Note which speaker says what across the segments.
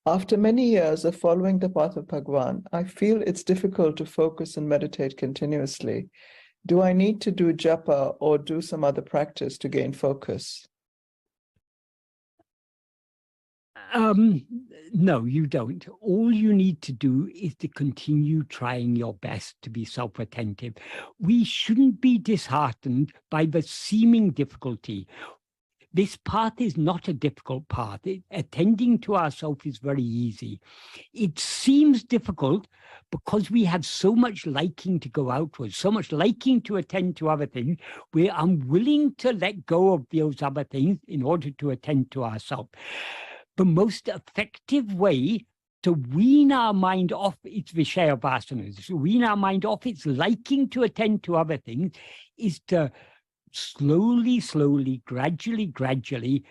Speaker 1: After many years of following the path of Bhagavan, I feel it's difficult to focus and meditate continuously. Do I need to do japa or do some other practice to gain focus?
Speaker 2: No, you don't. All you need to do is to continue trying your best to be self-attentive. We shouldn't be disheartened by the seeming difficulty. This path is not a difficult path. Attending to ourselves is very easy. It seems difficult because we have so much liking to go outwards, so much liking to attend to other things. We're unwilling to let go of those other things in order to attend to ourselves. The most effective way to wean our mind off its Vishaya vasanas, wean our mind off its liking to attend to other things, is to slowly, gradually,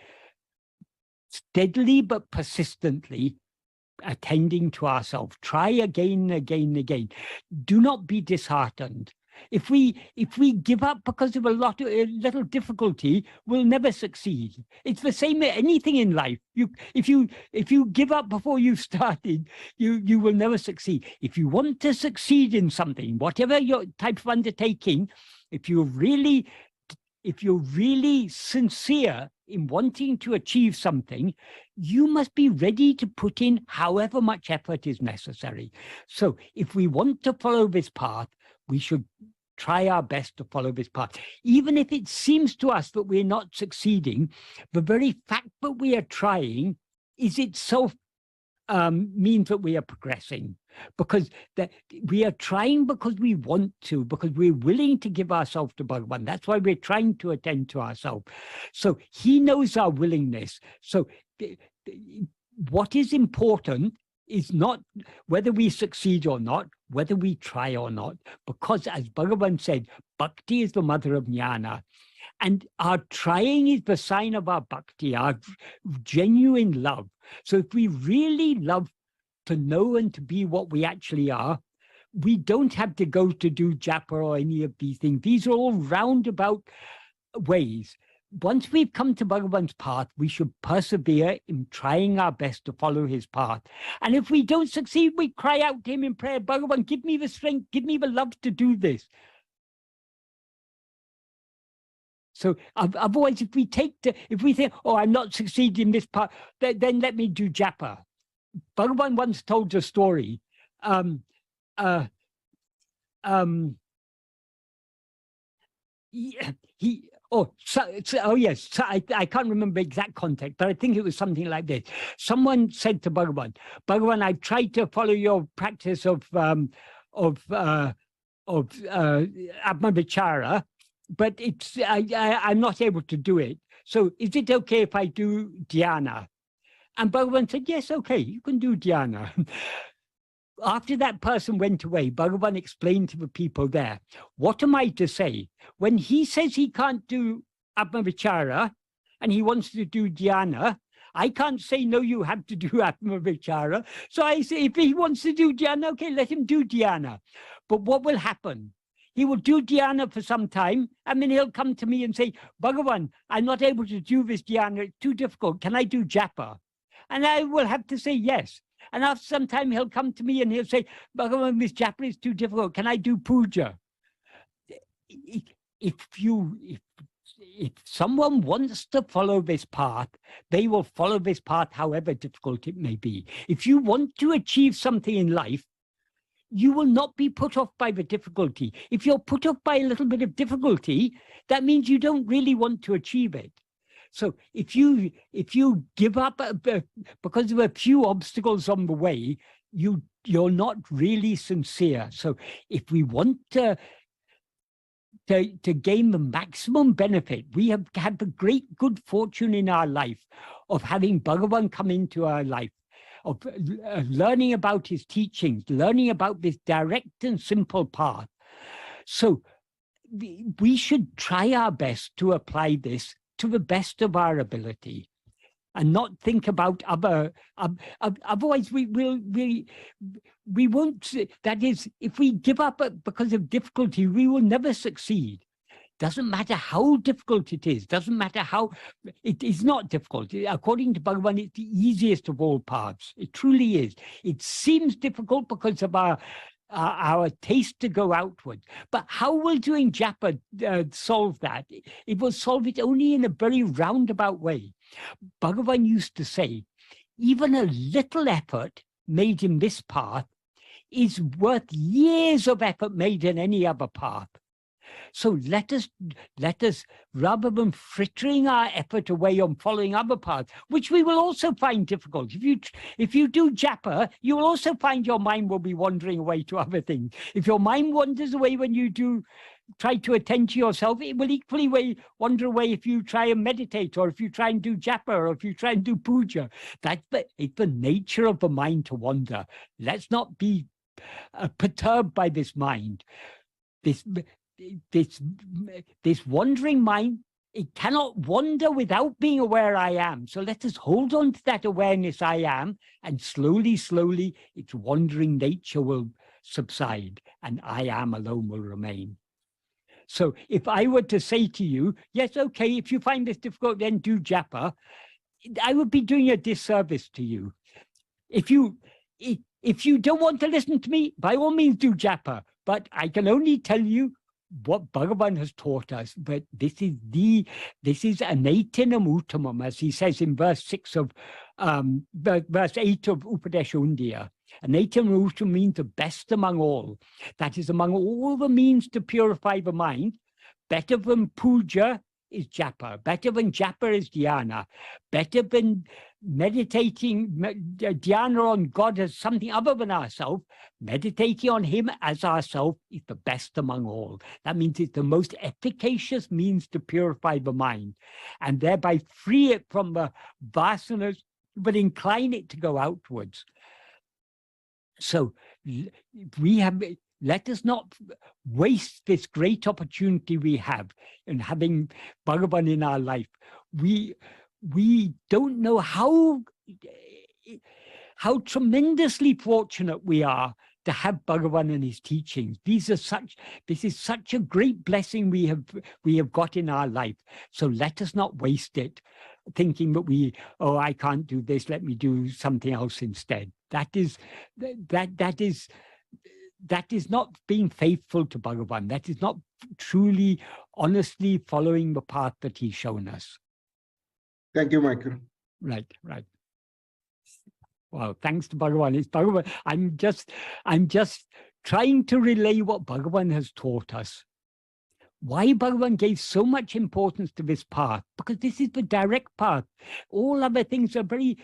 Speaker 2: steadily but persistently attending to ourselves. Try again. Do not be disheartened. If we give up because of a little difficulty, we'll never succeed. It's the same with anything in life. If you give up before you've started, you will never succeed. If you want to succeed in something, whatever your type of undertaking, if you're really sincere in wanting to achieve something, you must be ready to put in however much effort is necessary. So if we want to follow this path, we should try our best to follow this path. Even if it seems to us that we're not succeeding, the very fact that we are trying is itself means that we are progressing, because that we are trying because we want to, because we're willing to give ourselves to Bhagavan. That's why we're trying to attend to ourselves. So he knows our willingness. So what is important is not whether we succeed or not, whether we try or not, because as Bhagavan said, bhakti is the mother of jnana. And our trying is the sign of our bhakti, our genuine love. So if we really love to know and to be what we actually are, we don't have to go to do japa or any of these things. These are all roundabout ways. Once we've come to Bhagavan's path, we should persevere in trying our best to follow his path. And if we don't succeed, we cry out to him in prayer, Bhagavan, give me the strength, give me the love to do this. So otherwise, if we think, oh, I'm not succeeding in this part, then let me do japa. Bhagavan once told a story. I can't remember the exact context, but I think it was something like this. Someone said to Bhagavan, Bhagavan, I tried to follow your practice of ātma-vicāra, but I'm not able to do it. So is it okay if I do dhyana? And Bhagavan said, yes, okay, you can do dhyana. After that person went away, Bhagavan explained to the people there, what am I to say? When he says he can't do ātma-vicāra and he wants to do dhyana, I can't say, no, you have to do ātma-vicāra. So I say, if he wants to do dhyana, okay, let him do dhyana. But what will happen? He will do dhyana for some time, and then he'll come to me and say, Bhagavan, I'm not able to do this dhyana, it's too difficult. Can I do japa? And I will have to say yes. And after some time, he'll come to me and he'll say, Bhagavan, this japa is too difficult. Can I do puja? If someone wants to follow this path, they will follow this path however difficult it may be. If you want to achieve something in life, you will not be put off by the difficulty. If you're put off by a little bit of difficulty, that means you don't really want to achieve it. So if you give up because of a few obstacles on the way, you're not really sincere. So if we want to gain the maximum benefit, we have had the great good fortune in our life of having Bhagavan come into our life, of learning about his teachings, learning about this direct and simple path. So we should try our best to apply this to the best of our ability and not think about other, otherwise we won't, that is, if we give up because of difficulty, we will never succeed. Doesn't matter how difficult it is, doesn't matter how, it is not difficult. According to Bhagavan, it's the easiest of all paths. It truly is. It seems difficult because of our taste to go outward. But how will doing japa solve that? It will solve it only in a very roundabout way. Bhagavan used to say, even a little effort made in this path is worth years of effort made in any other path. So let us, rather than frittering our effort away on following other paths, which we will also find difficult. If you do japa, you will also find your mind will be wandering away to other things. If your mind wanders away when you try to attend to yourself, it will equally wander away if you try and meditate, or if you try and do japa, or if you try and do puja. It's the nature of the mind to wander. Let's not be perturbed by this mind. This wandering mind, it cannot wander without being aware I am. So let us hold on to that awareness I am, and slowly, slowly, its wandering nature will subside, and I am alone will remain. So if I were to say to you, yes, okay, if you find this difficult, then do japa, I would be doing a disservice to you. If you don't want to listen to me, by all means do japa. But I can only tell you what Bhagavan has taught us, but this is anatinam uttamam, as he says in verse 8 of Upadesha Undiyya. Anatinam uttamam means the best among all. That is, among all the means to purify the mind, better than puja is japa, better than japa is dhyana, better than meditating dhyana on God as something other than ourselves, meditating on him as ourselves is the best among all. That means it's the most efficacious means to purify the mind, and thereby free it from the vasanas, but incline it to go outwards. So let us not waste this great opportunity we have in having Bhagavan in our life. We don't know how tremendously fortunate we are to have Bhagavan and his teachings. This is such a great blessing we have got in our life. So let us not waste it, thinking that I can't do this, let me do something else instead. That is not being faithful to Bhagavan. That is not truly, honestly following the path that he's shown us.
Speaker 3: Thank you, Michael.
Speaker 2: Right. Well, thanks to Bhagavan. It's Bhagavan. I'm just trying to relay what Bhagavan has taught us. Why Bhagavan gave so much importance to this path? Because this is the direct path. All other things are very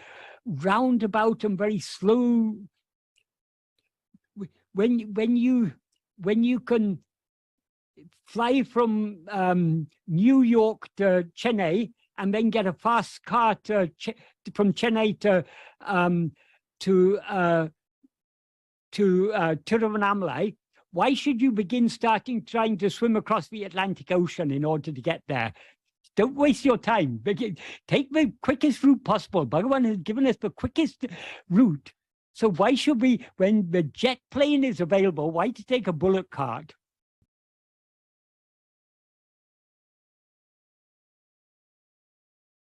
Speaker 2: roundabout and very slow. When you can fly from New York to Chennai and then get a fast car from Chennai to Tiruvannamalai, why should you begin trying to swim across the Atlantic Ocean in order to get there? Don't waste your time. Take the quickest route possible. Bhagavan has given us the quickest route. So why should we, when the jet plane is available, why to take a bullock cart?